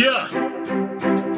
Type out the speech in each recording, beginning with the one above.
Yeah.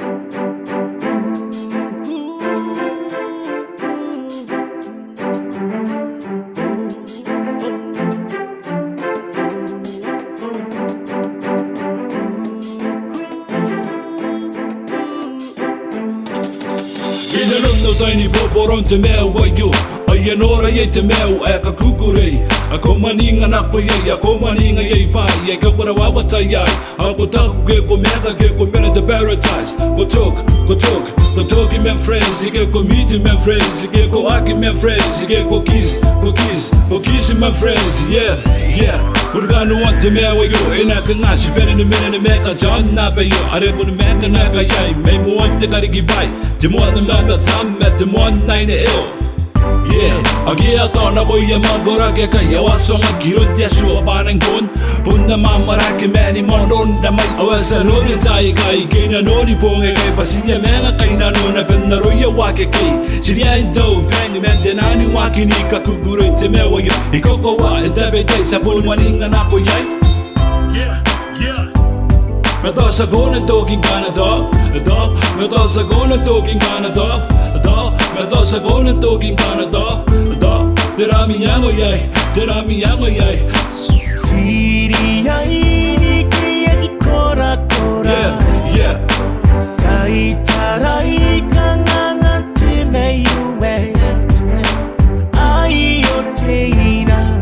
Inanunno taini boboron te mea wayo Aya nora ye te mea eka kukurei Ako maninga nakpo ye, ako maninga ye pai Ye kakura wawata yai Ako taku ke ko mega ke ko mena the paradise Ko talk men friends Ike ko meet men friends Ike ko aki men friends Ike ko kiss men friends Yeah, yeah Kurganu ante mea wayo Ena ka ngashi pene ni mene ni meka John na payo Arepo ni meka na kayai May mo ante karigi bai Timo at the mata tamme Timo at naine eo Yeah, agia tona koya magora ke kaya wasonga giron tia shua banang kon Bunda mamara ke meni monon na mai awasa no de tai kai ke na no ni ponge kai pasinya menga kai na no na ben na roya wake kai Siria indo bang men de nani wake ni ka kuguro te me wa yo ikoko wa ente be kai sabul maninga na ko yai Yeah. Me dosa gona talking Canada Me dosa gona talking Canada Me dosa gona talking Canada Tera mi yango yai Siria ini kaya ikora kora Yeah Kai tarai kananga time yuwe Ayo teina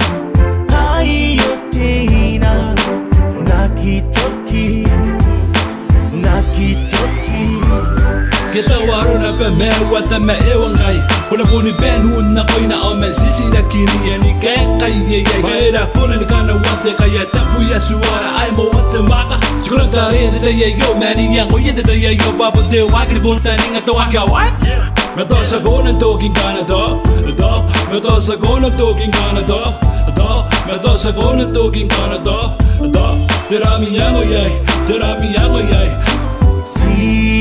Nakitoki Kita waru na pe me wata me ewa ngai Kuna puni benu na koi na ome sisi na kini ya ni kaya kai ye ye Kaira kuna ni kana wate kaya tapu ya suara ai mo wate maka Sikuna tari te ye yo mani yang koye te ye yo Babu te wakiri bulta ni nga to waka what? Me dosa gona talking Canada Me dosa gona talking Canada Me dosa gona talking Canada Tera mi yango yai Siria